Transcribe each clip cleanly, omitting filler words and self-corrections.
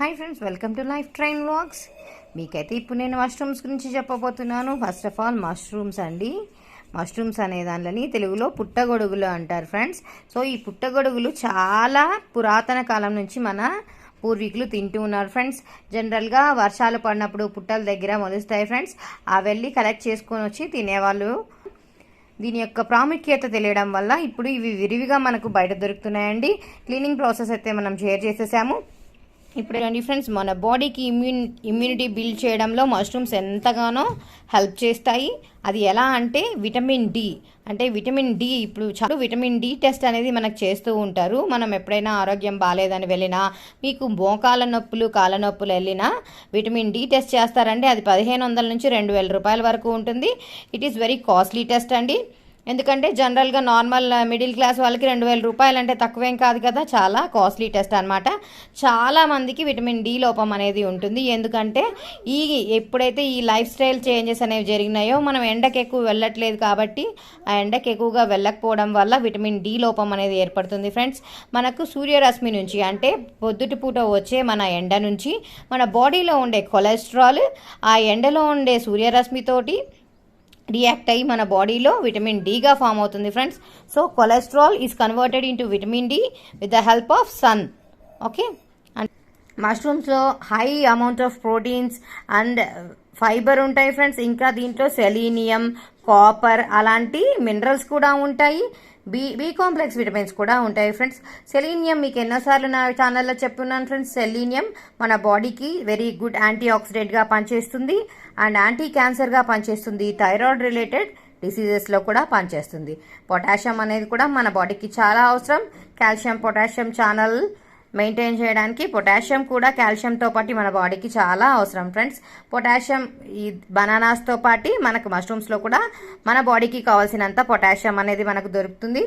Hi friends, welcome to life train vlogs. మీకైతే ఇప్పుడు నేను మష్రూమ్స్ గురించి చెప్పబోతున్నాను. ఫస్ట్ ఆఫ్ ఆల్ మష్రూమ్స్ అండి. మష్రూమ్స్ అనే దానిని తెలుగులో పుట్టగొడుగులు అంటారు ఫ్రెండ్స్. సో ఈ పుట్టగొడుగులు చాలా పురాతన కాలం నుంచి మన పూర్వీకులు తింటూ ఉన్నారు ఫ్రెండ్స్. జనరల్గా వర్షాలు పడినప్పుడు పుట్టల దగ్గర మొలుస్తాయి ఫ్రెండ్స్. ఆ వెళ్ళి కలెక్ట్ చేసుకొని వచ్చి తినేవాళ్ళు. దీని యొక్క ప్రాముఖ్యత తెలియడం వల్ల ఇప్పుడు ఇవి విరివిగా మనకు బయట దొరుకుతున్నాయండి. క్లీనింగ్ ప్రాసెస్ అయితే మనం షేర్ చేసేసాము. ఇప్పుడు రండి ఫ్రెండ్స్, మన బాడీకి ఇమ్యూనిటీ బిల్డ్ చేయడంలో మష్రూమ్స్ ఎంతగానో హెల్ప్ చేస్తాయి. అది ఎలా అంటే విటమిన్ డి ఇప్పుడు చాలా విటమిన్ డి టెస్ట్ అనేది మనకు చేస్తూ ఉంటారు. మనం ఎప్పుడైనా ఆరోగ్యం బాగాలేదని వెళ్ళినా, మీకు మోకాల నొప్పులు కాళ్ళ నొప్పులు వెళ్ళినా విటమిన్ డి టెస్ట్ చేస్తారండి. అది 1500 నుంచి 2000 రూపాయల వరకు ఉంటుంది. It is very costly test అండి. ఎందుకంటే జనరల్గా నార్మల్ మిడిల్ క్లాస్ వాళ్ళకి 2000 రూపాయలు అంటే తక్కువేం కాదు కదా, చాలా కాస్ట్లీ టెస్ట్ అనమాట. చాలామందికి విటమిన్ డి లోపం అనేది ఉంటుంది. ఎందుకంటే ఎప్పుడైతే ఈ లైఫ్ స్టైల్ చేంజెస్ అనేవి జరిగినాయో, మనం ఎండకు ఎక్కువ వెళ్ళట్లేదు కాబట్టి ఆ ఎండకు ఎక్కువగా వెళ్ళకపోవడం వల్ల విటమిన్ డి లోపం అనేది ఏర్పడుతుంది ఫ్రెండ్స్. మనకు సూర్యరశ్మి నుంచి అంటే పొద్దుటి పూట వచ్చే మన ఎండ నుంచి మన బాడీలో ఉండే కొలెస్ట్రాల్ ఆ ఎండలో ఉండే సూర్యరశ్మితోటి రియాక్ట్ అయ్యి మన బాడీలో విటమిన్ డిగా ఫామ్ అవుతుంది friends. So cholesterol is converted into vitamin D with the help of sun. Okay, and మష్రూమ్స్లో high amount of proteins and fibre ఉంటాయి ఫ్రెండ్స్. ఇంకా దీంట్లో సెలీనియం, కాపర్ అలాంటి మినరల్స్ కూడా ఉంటాయి. బి కాంప్లెక్స్ విటమిన్స్ కూడా ఉంటాయి ఫ్రెండ్స్. సెలీనియం మీకు ఎన్నోసార్లు నా ఛానల్లో చెప్పున్నాను ఫ్రెండ్స్. సెలీనియం మన బాడీకి వెరీ గుడ్ యాంటీ ఆక్సిడెంట్గా పనిచేస్తుంది అండ్ యాంటీ క్యాన్సర్గా పనిచేస్తుంది. థైరాయిడ్ రిలేటెడ్ డిసీజెస్లో కూడా పనిచేస్తుంది. పొటాషియం అనేది కూడా మన బాడీకి చాలా అవసరం. కాల్షియం పొటాషియం ఛానల్ మెయింటైన్ చేయడానికి పొటాషియం కూడా కాల్షియంతో పాటు మన బాడీకి చాలా అవసరం ఫ్రెండ్స్. పొటాషియం ఈ బనానాస్తో పాటు మనకు మష్రూమ్స్లో కూడా మన బాడీకి కావాల్సినంత పొటాషియం అనేది మనకు దొరుకుతుంది.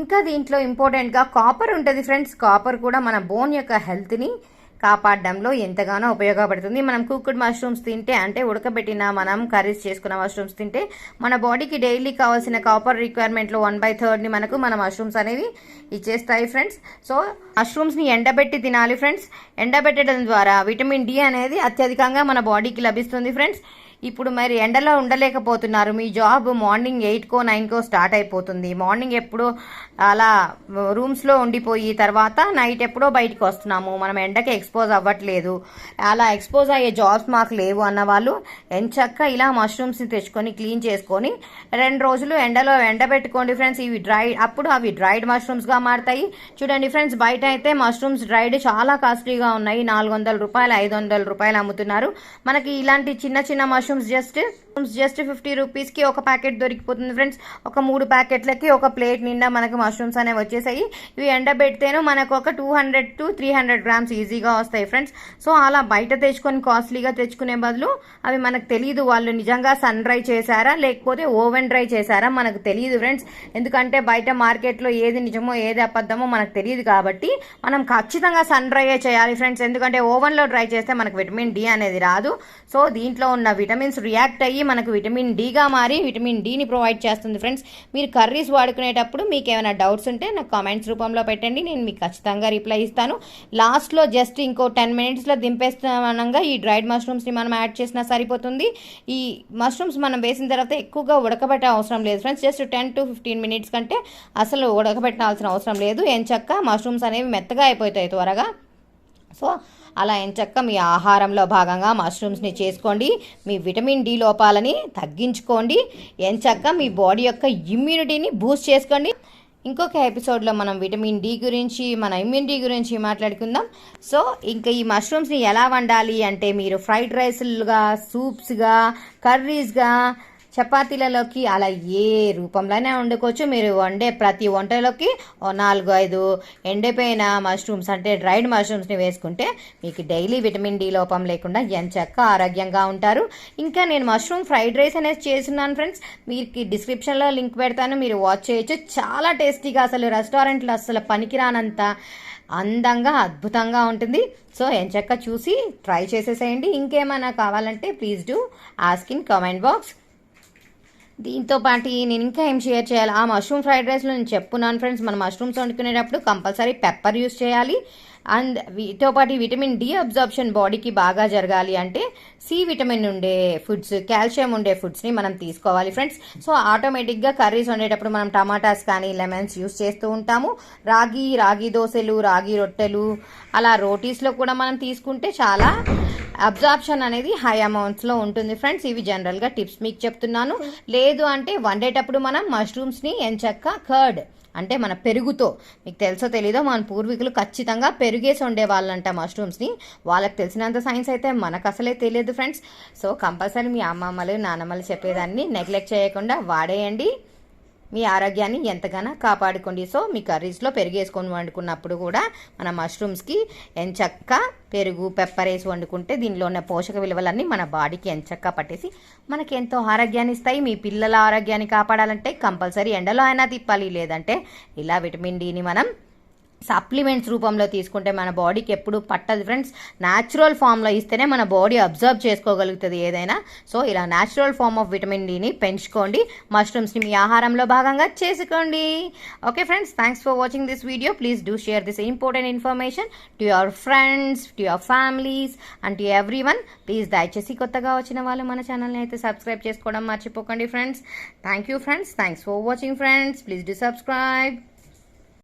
ఇంకా దీంట్లో ఇంపార్టెంట్గా కాపర్ ఉంటుంది ఫ్రెండ్స్. కాపర్ కూడా మన బోన్ యొక్క హెల్త్ని కాపాడడంలో ఎంతగానో ఉపయోగపడుతుంది. మనం కుక్డ్ మష్రూమ్స్ తింటే, అంటే ఉడకబెట్టిన మనం కర్రీస్ చేసుకున్న మష్రూమ్స్ తింటే మన బాడీకి డైలీ కావాల్సిన కాపర్ రిక్వైర్మెంట్లో 1/3 మనకు మన మష్రూమ్స్ అనేవి ఇచ్చేస్తాయి ఫ్రెండ్స్. సో మష్రూమ్స్ని ఎండబెట్టి తినాలి ఫ్రెండ్స్. ఎండబెట్టడం ద్వారా విటమిన్ డి అనేది అత్యధికంగా మన బాడీకి లభిస్తుంది ఫ్రెండ్స్. ఇప్పుడు మరి ఎండలో ఉండలేకపోతున్నారు, మీ జాబ్ మార్నింగ్ 8కో 9కో స్టార్ట్ అయిపోతుంది. మార్నింగ్ ఎప్పుడో అలా రూమ్స్లో ఉండిపోయి తర్వాత నైట్ ఎప్పుడో బయటకు వస్తున్నాము, మనం ఎండకి ఎక్స్పోజ్ అవ్వట్లేదు, అలా ఎక్స్పోజ్ అయ్యే జాబ్స్ మాకు లేవు అన్న వాళ్ళు ఎంచక్క ఇలా మష్రూమ్స్ని తెచ్చుకొని క్లీన్ చేసుకొని 2 రోజులు ఎండలో ఎండబెట్టుకోండి ఫ్రెండ్స్. ఇవి అప్పుడు అవి డ్రైడ్ మష్రూమ్స్గా మారుతాయి. చూడండి ఫ్రెండ్స్, బయట అయితే మష్రూమ్స్ డ్రైడ్ చాలా కాస్ట్లీగా ఉన్నాయి. 400 రూపాయలు 500 రూపాయలు అమ్ముతున్నారు. మనకి ఇలాంటి చిన్న చిన్న మష్రూమ్స్ జస్ట్ 50 రూపీస్కి ఒక ప్యాకెట్ దొరికిపోతుంది ఫ్రెండ్స్. ఒక 3 ప్యాకెట్లకి ఒక ప్లేట్ నిండా మనకు మష్రూమ్స్ అనేవి వచ్చేసాయి. ఇవి ఎండబెడితేనూ మనకు ఒక 200 to 300 గ్రామ్స్ ఈజీగా వస్తాయి ఫ్రెండ్స్. సో అలా బయట తెచ్చుకొని కాస్ట్లీగా తెచ్చుకునే బదులు అవి మనకు తెలియదు వాళ్ళు నిజంగా సన్ డ్రై చేశారా లేకపోతే ఓవెన్ డ్రై చేశారా మనకు తెలియదు ఫ్రెండ్స్. ఎందుకంటే బయట మార్కెట్లో ఏది నిజమో ఏది అబద్ధమో మనకు తెలియదు కాబట్టి మనం ఖచ్చితంగా సన్ డ్రైయే చేయాలి ఫ్రెండ్స్. ఎందుకంటే ఓవెన్లో డ్రై చేస్తే మనకు విటమిన్ డి అనేది రాదు. సో దీంట్లో ఉన్న విటమిన్స్ రియాక్ట్ అయ్యి మనకు విటమిన్ డిగా మారి విటమిన్ డిని ప్రొవైడ్ చేస్తుంది ఫ్రెండ్స్. మీరు కర్రీస్ వాడుకునేటప్పుడు మీకు ఏమైనా డౌట్స్ ఉంటే నాకు కామెంట్స్ రూపంలో పెట్టండి, నేను మీకు ఖచ్చితంగా రిప్లై ఇస్తాను. లాస్ట్లో జస్ట్ ఇంకో 10 మినిట్స్లో దింపేస్తామనగా ఈ డ్రైడ్ మష్రూమ్స్ని మనం యాడ్ చేసినా సరిపోతుంది. ఈ మష్రూమ్స్ మనం వేసిన తర్వాత ఎక్కువగా ఉడకబెట్టే అవసరం లేదు ఫ్రెండ్స్. జస్ట్ 10 to 15 మినిట్స్ కంటే అసలు ఉడకబెట్టాల్సిన అవసరం లేదు. ఎంచక్క మష్రూమ్స్ అనేవి మెత్తగా అయిపోతాయి త్వరగా. సో అలా ఎంచక్క మీ ఆహారంలో భాగంగా మష్రూమ్స్ని చేసుకోండి. మీ విటమిన్ డి లోపాలని తగ్గించుకోండి. ఎంచక్క మీ బాడీ యొక్క ఇమ్యూనిటీని బూస్ట్ చేసుకోండి. ఇంకొక ఎపిసోడ్లో మనం విటమిన్ డి గురించి, మన ఇమ్యూనిటీ గురించి మాట్లాడుకుందాం. సో ఇంకా ఈ మష్రూమ్స్ని ఎలా వండాలి అంటే, మీరు ఫ్రైడ్ రైస్లుగా, సూప్స్గా, కర్రీస్గా, చపాతీలలోకి అలా ఏ రూపంలోనే వండుకోవచ్చు. మీరు వండే ప్రతి వంటలోకి 4-5 ఎండిపోయిన మష్రూమ్స్ అంటే డ్రైడ్ మష్రూమ్స్ని వేసుకుంటే మీకు డైలీ విటమిన్ డి లోపం లేకుండా ఎంచక్క ఆరోగ్యంగా ఉంటారు. ఇంకా నేను మష్రూమ్ ఫ్రైడ్ రైస్ అనేది చేస్తున్నాను ఫ్రెండ్స్. మీకు డిస్క్రిప్షన్లో లింక్ పెడతాను, మీరు వాచ్ చేయొచ్చు. చాలా టేస్టీగా, అసలు రెస్టారెంట్లో అసలు పనికిరానంత అందంగా అద్భుతంగా ఉంటుంది. సో ఎంచక్క చూసి ట్రై చేసేసేయండి. ఇంకేమైనా కావాలంటే please do ask in comment box. దీంతో పాటు నేను ఇంకా ఏం షేర్ చేయాలి, ఆ మష్రూమ్ ఫ్రైడ్ రైస్లో నేను చెప్పున్నాను ఫ్రెండ్స్. మనం మష్రూమ్స్ వండుకునేటప్పుడు కంపల్సరీ పెప్పర్ యూస్ చేయాలి. అండ్ వీటితో పాటు విటమిన్ డి అబ్జార్ప్షన్ బాడీకి బాగా జరగాలి అంటే సి విటమిన్ ఉండే ఫుడ్స్, కాల్షియం ఉండే ఫుడ్స్ని మనం తీసుకోవాలి ఫ్రెండ్స్. సో ఆటోమేటిక్గా కర్రీస్ వండేటప్పుడు మనం టమాటాస్ కానీ లెమన్స్ యూస్ చేస్తూ ఉంటాము. రాగి దోశలు, రాగి రొట్టెలు, అలా రోటీస్లో కూడా మనం తీసుకుంటే చాలా అబ్జార్ప్షన్ అనేది హై అమౌంట్స్లో ఉంటుంది ఫ్రెండ్స్. ఇవి జనరల్గా టిప్స్ మీకు చెప్తున్నాను. లేదు అంటే వండేటప్పుడు మనం మష్రూమ్స్ని ఎంచక్కా కర్డ్ అంటే మన పెరుగుతో, మీకు తెలుసో తెలీదో మన పూర్వీకులు ఖచ్చితంగా పెరుగేసి ఉండేవాళ్ళంట మష్రూమ్స్ని. వాళ్ళకి తెలిసినంత సైన్స్ అయితే మనకు అసలే తెలియదు ఫ్రెండ్స్. సో కంపల్సరీ మీ అమ్మమ్మలు నానమ్మలు చెప్పేదాన్ని నెగ్లెక్ట్ చేయకుండా వాడేయండి. మీ ఆరోగ్యాన్ని ఎంతగానో కాపాడుకోండి. సో మీ కర్రీస్లో పెరుగేసుకొని వండుకున్నప్పుడు కూడా మన మష్రూమ్స్కి ఎంచక్క పెరుగు పెప్పర్ వేసి వండుకుంటే దీనిలో ఉన్న పోషక విలువలన్నీ మన బాడీకి ఎంచక్క పట్టేసి మనకి ఎంతో ఆరోగ్యాన్ని ఇస్తాయి. మీ పిల్లల ఆరోగ్యాన్ని కాపాడాలంటే కంపల్సరీ ఎండలో అయినా తిప్పాలి, లేదంటే ఇలా విటమిన్ డిని మనం సప్లిమెంట్స్ రూపంలో తీసుకుంటే మన బాడీకి ఎప్పుడు పట్టదు ఫ్రెండ్స్. న్యాచురల్ ఫామ్లో ఇస్తేనే మన బాడీ అబ్జర్వ్ చేసుకోగలుగుతుంది ఏదైనా. సో ఇలా న్యాచురల్ ఫామ్ ఆఫ్ విటమిన్ డిని పెంచుకోండి, మష్రూమ్స్ని మీ ఆహారంలో భాగంగా చేసుకోండి. Okay friends, thanks for watching this video. Please do share this important information to your friends, to your families and to every one. Please దయచేసి కొత్తగా వచ్చిన వాళ్ళు మన ఛానల్ని అయితే సబ్స్క్రైబ్ చేసుకోవడం మర్చిపోకండి friends. Thank you friends, thanks for watching friends. Please do subscribe.